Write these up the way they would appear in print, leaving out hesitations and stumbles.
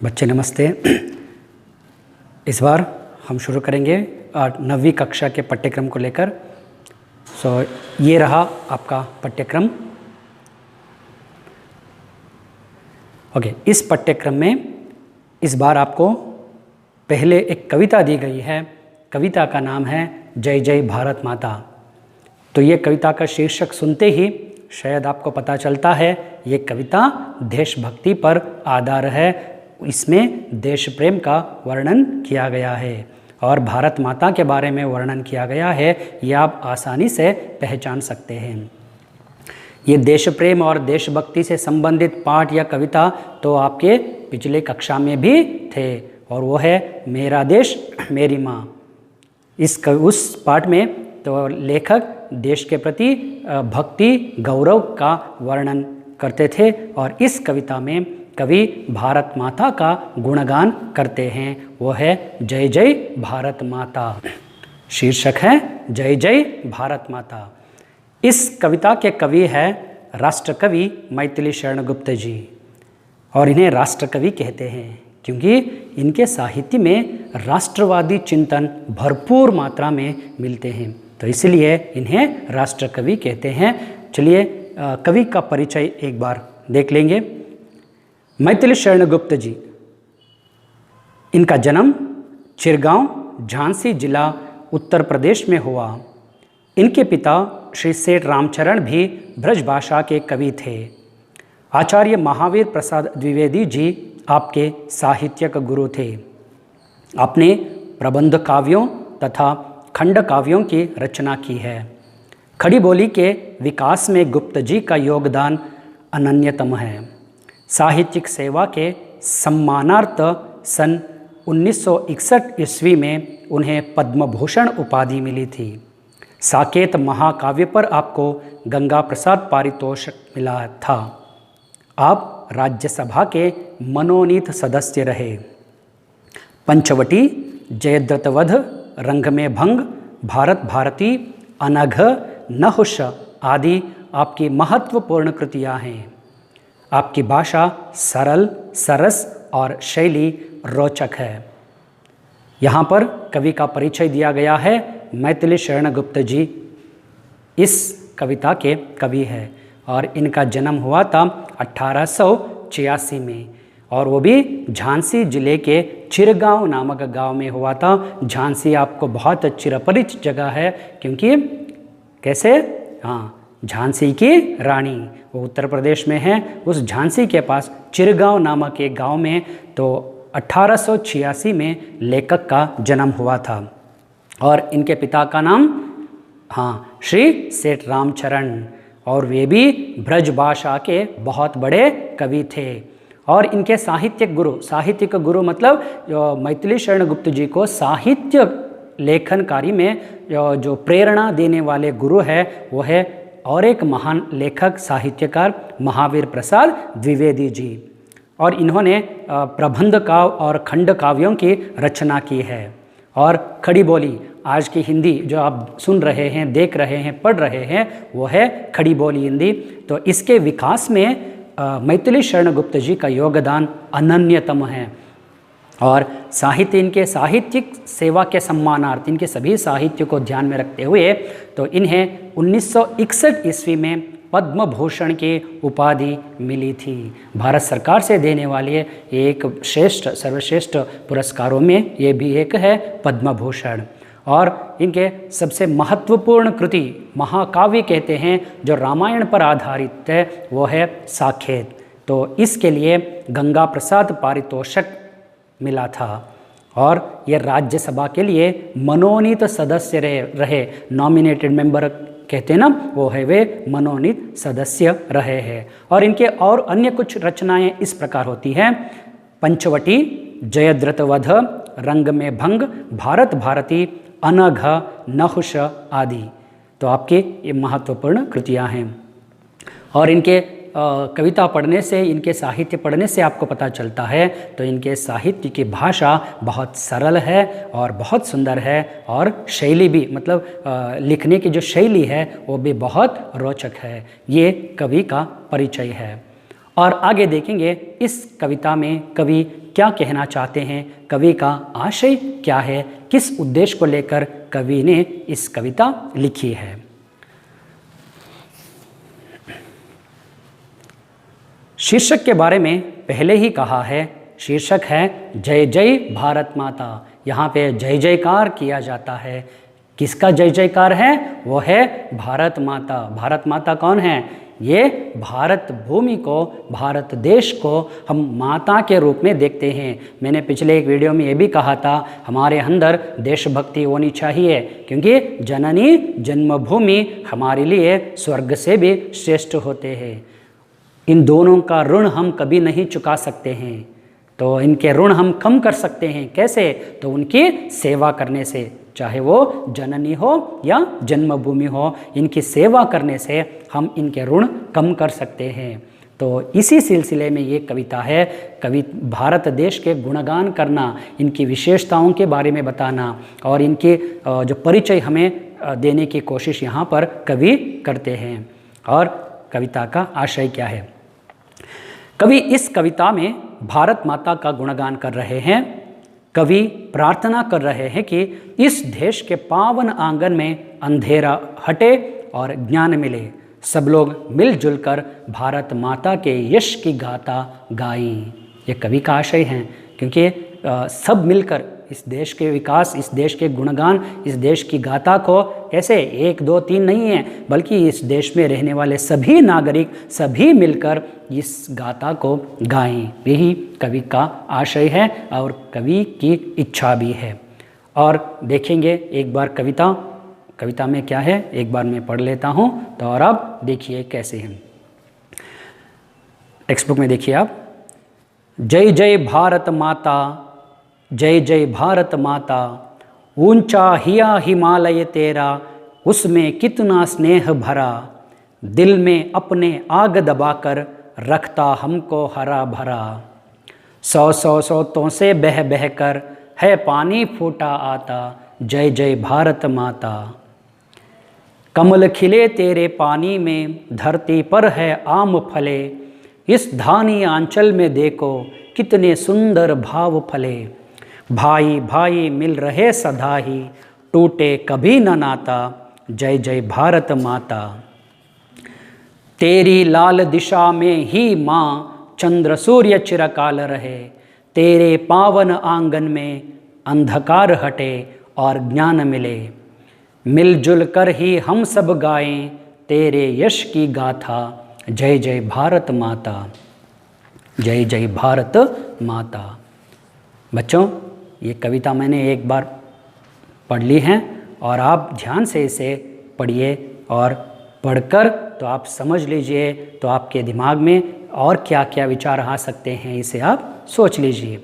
बच्चे नमस्ते। इस बार हम शुरू करेंगे 9वीं कक्षा के पाठ्यक्रम को लेकर। ये रहा आपका पाठ्यक्रम। ओके, इस पाठ्यक्रम में इस बार आपको पहले एक कविता दी गई है। कविता का नाम है जय जय भारत माता। तो ये कविता का शीर्षक सुनते ही शायद आपको पता चलता है ये कविता देशभक्ति पर आधार है। इसमें देश प्रेम का वर्णन किया गया है और भारत माता के बारे में वर्णन किया गया है। ये आप आसानी से पहचान सकते हैं। ये देश प्रेम और देशभक्ति से संबंधित पाठ या कविता तो आपके पिछले कक्षा में भी थे और वो है मेरा देश मेरी माँ। उस पाठ में तो लेखक देश के प्रति भक्ति गौरव का वर्णन करते थे और इस कविता में कवि भारत माता का गुणगान करते हैं। वो है जय जय भारत माता। शीर्षक है जय जय भारत माता। इस कविता के कवि है राष्ट्रकवि मैथिली शरण गुप्त जी और इन्हें राष्ट्रकवि कहते हैं क्योंकि इनके साहित्य में राष्ट्रवादी चिंतन भरपूर मात्रा में मिलते हैं, तो इसलिए इन्हें राष्ट्रकवि कहते हैं। चलिए कवि का परिचय एक बार देख लेंगे। मैथिली शरण गुप्त जी, इनका जन्म चिरगांव झांसी जिला उत्तर प्रदेश में हुआ। इनके पिता श्री सेठ रामचरण भी ब्रजभाषा के कवि थे। आचार्य महावीर प्रसाद द्विवेदी जी आपके साहित्यक गुरु थे। आपने प्रबंध काव्यों तथा खंड काव्यों की रचना की है। खड़ी बोली के विकास में गुप्त जी का योगदान अनन्यतम है। साहित्यिक सेवा के सम्मानार्थ सन 1961 ईस्वी में उन्हें पद्म भूषण उपाधि मिली थी। साकेत महाकाव्य पर आपको गंगा प्रसाद पारितोषिक मिला था। आप राज्यसभा के मनोनीत सदस्य रहे। पंचवटी, जयद्रथवध, रंग में भंग, भारत भारती, अनघ, नहुष आदि आपकी महत्वपूर्ण कृतियाँ हैं। आपकी भाषा सरल, सरस और शैली रोचक है। यहाँ पर कवि का परिचय दिया गया है। मैथिली शरण गुप्त जी इस कविता के कवि है और इनका जन्म हुआ था 1886 में और वो भी झांसी जिले के चिरगांव नामक गांव में हुआ था। झांसी आपको बहुत चिरपरिचित जगह है क्योंकि कैसे, हाँ, झांसी की रानी वो उत्तर प्रदेश में है। उस झांसी के पास चिरगांव नामक एक गांव में तो 1886 में लेखक का जन्म हुआ था और इनके पिता का नाम, हाँ, श्री सेठ रामचरण, और वे भी ब्रजभाषा के बहुत बड़े कवि थे। और इनके साहित्यिक गुरु मतलब जो मैथिली शरण गुप्त जी को साहित्य लेखन कार्य में जो प्रेरणा देने वाले गुरु है वो है और एक महान लेखक साहित्यकार महावीर प्रसाद द्विवेदी जी। और इन्होंने प्रबंध काव्य और खंड काव्यों की रचना की है। और खड़ी बोली, आज की हिंदी जो आप सुन रहे हैं, देख रहे हैं, पढ़ रहे हैं, वो है खड़ी बोली हिंदी। तो इसके विकास में मैथिली शरण गुप्त जी का योगदान अनन्यतम है। और साहित्य, इनके साहित्यिक सेवा के सम्मानार्थ इनके सभी साहित्य को ध्यान में रखते हुए तो इन्हें 1961 ईस्वी में पद्म भूषण की उपाधि मिली थी। भारत सरकार से देने वाले एक सर्वश्रेष्ठ पुरस्कारों में ये भी एक है पद्म भूषण। और इनके सबसे महत्वपूर्ण कृति महाकाव्य कहते हैं जो रामायण पर आधारित है वो है साकेत। तो इसके लिए गंगा प्रसाद पारितोषिक मिला था और ये राज्यसभा के लिए मनोनीत सदस्य रहे। नॉमिनेटेड मेंबर कहते हैं ना, वो है वे मनोनीत सदस्य रहे हैं। और इनके और अन्य कुछ रचनाएं इस प्रकार होती हैं। पंचवटी, जयद्रथवध, रंग में भंग, भारत भारती, अनघ, नहुष आदि तो आपकी ये महत्वपूर्ण कृतियां हैं। और इनके कविता पढ़ने से, इनके साहित्य पढ़ने से आपको पता चलता है तो इनके साहित्य की भाषा बहुत सरल है और बहुत सुंदर है और शैली भी, मतलब लिखने की जो शैली है वो भी बहुत रोचक है। ये कवि का परिचय है। और आगे देखेंगे इस कविता में कवि क्या कहना चाहते हैं, कवि का आशय क्या है, किस उद्देश्य को लेकर कवि ने इस कविता लिखी है। शीर्षक के बारे में पहले ही कहा है, शीर्षक है जय जय भारत माता। यहाँ पे जय जयकार किया जाता है। किसका जय जयकार है? वो है भारत माता। भारत माता कौन है? ये भारत भूमि को, भारत देश को हम माता के रूप में देखते हैं। मैंने पिछले एक वीडियो में ये भी कहा था, हमारे अंदर देशभक्ति होनी चाहिए, क्योंकि जननी जन्मभूमि हमारे लिए स्वर्ग से भी श्रेष्ठ होते हैं। इन दोनों का ऋण हम कभी नहीं चुका सकते हैं, तो इनके ऋण हम कम कर सकते हैं। कैसे? तो उनकी सेवा करने से, चाहे वो जननी हो या जन्मभूमि हो, इनकी सेवा करने से हम इनके ऋण कम कर सकते हैं। तो इसी सिलसिले में ये कविता है। भारत देश के गुणगान करना, इनकी विशेषताओं के बारे में बताना और इनके जो परिचय हमें देने की कोशिश यहाँ पर कवि करते हैं। और कविता का आशय क्या है? कवि इस कविता में भारत माता का गुणगान कर रहे हैं। कवि प्रार्थना कर रहे हैं कि इस देश के पावन आंगन में अंधेरा हटे और ज्ञान मिले। सब लोग मिलजुल कर भारत माता के यश की गाथा गाएं। ये कवि का आशय है, क्योंकि सब मिलकर इस देश के विकास, इस देश के गुणगान, इस देश की गाथा को ऐसे 1 2 3 नहीं है, बल्कि इस देश में रहने वाले सभी नागरिक सभी मिलकर इस गाथा को गाएं। यही कवि का आशय है और कवि की इच्छा भी है। और देखेंगे एक बार कविता में क्या है, एक बार मैं पढ़ लेता हूँ तो और आप देखिए कैसे हैं। टेक्स्ट बुक में देखिए आप, जय जय भारत माता, जय जय भारत माता, ऊंचा हिया हिमालय तेरा, उसमें कितना स्नेह भरा, दिल में अपने आग दबाकर रखता हमको हरा भरा। 100 सोतों से बह बह कर है पानी फूटा आता, जय जय भारत माता। कमल खिले तेरे पानी में, धरती पर है आम फले, इस धानी आंचल में देखो कितने सुंदर भाव फले। भाई भाई मिल रहे सदा ही, टूटे कभी न नाता, जय जय भारत माता। तेरी लाल दिशा में ही माँ चंद्र सूर्य चिरकाल रहे, तेरे पावन आंगन में अंधकार हटे और ज्ञान मिले। मिलजुल कर ही हम सब गाएं तेरे यश की गाथा, जय जय भारत माता, जय जय भारत माता। बच्चों, ये कविता मैंने एक बार पढ़ ली है और आप ध्यान से इसे पढ़िए और पढ़कर तो आप समझ लीजिए, तो आपके दिमाग में और क्या क्या विचार आ सकते हैं इसे आप सोच लीजिए।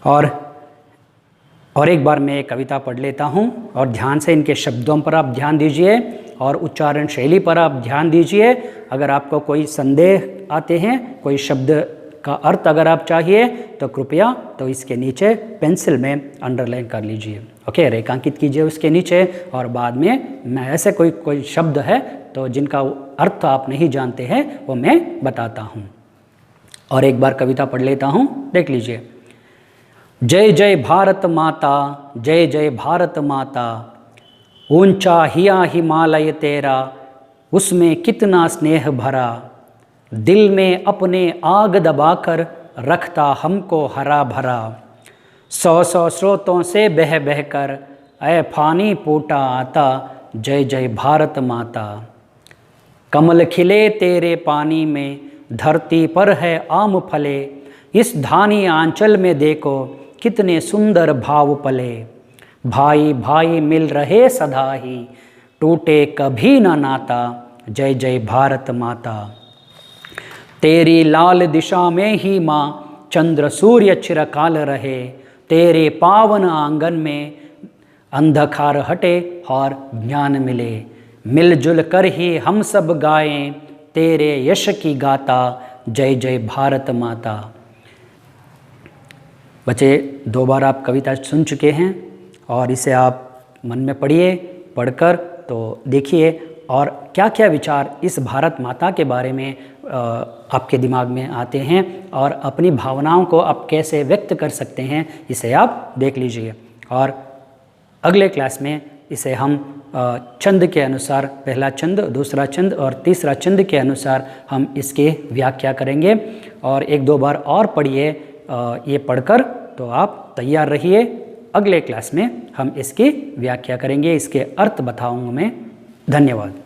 और एक बार मैं कविता पढ़ लेता हूँ और ध्यान से इनके शब्दों पर आप ध्यान दीजिए और उच्चारण शैली पर आप ध्यान दीजिए। अगर आपको कोई संदेह आते हैं, कोई शब्द का अर्थ अगर आप चाहिए तो कृपया तो इसके नीचे पेंसिल में अंडरलाइन कर लीजिए, ओके, रेखांकित कीजिए उसके नीचे। और बाद में मैं ऐसे कोई शब्द है तो जिनका अर्थ आप नहीं जानते हैं वो मैं बताता हूँ। और एक बार कविता पढ़ लेता हूँ, देख लीजिए। जय जय भारत माता, जय जय भारत माता, ऊंचा हिया हिमालय तेरा, उसमें कितना स्नेह भरा, दिल में अपने आग दबाकर रखता हमको हरा भरा। 100 स्रोतों से बह बह कर ऐ पानी फूटा आता, जय जय भारत माता। कमल खिले तेरे पानी में, धरती पर है आम फले, इस धानी आंचल में देखो कितने सुंदर भाव पले। भाई भाई मिल रहे सदा ही, टूटे कभी न नाता, जय जय भारत माता। तेरी लाल दिशा में ही माँ चंद्र सूर्य चिरकाल रहे, तेरे पावन आंगन में अंधकार हटे और ज्ञान मिले। मिलजुल कर ही हम सब गाएं तेरे यश की गाथा, जय जय भारत माता। बच्चे, 2 बार आप कविता सुन चुके हैं और इसे आप मन में पढ़िए। पढ़कर तो देखिए और क्या क्या विचार इस भारत माता के बारे में आपके दिमाग में आते हैं और अपनी भावनाओं को आप कैसे व्यक्त कर सकते हैं, इसे आप देख लीजिए। और अगले क्लास में इसे हम छंद के अनुसार, पहला छंद, दूसरा छंद और तीसरा छंद के अनुसार हम इसकी व्याख्या करेंगे। और एक दो बार और पढ़िए ये पढ़कर, तो आप तैयार रहिए। अगले क्लास में हम इसकी व्याख्या करेंगे, इसके अर्थ बताऊंगा मैं। धन्यवाद।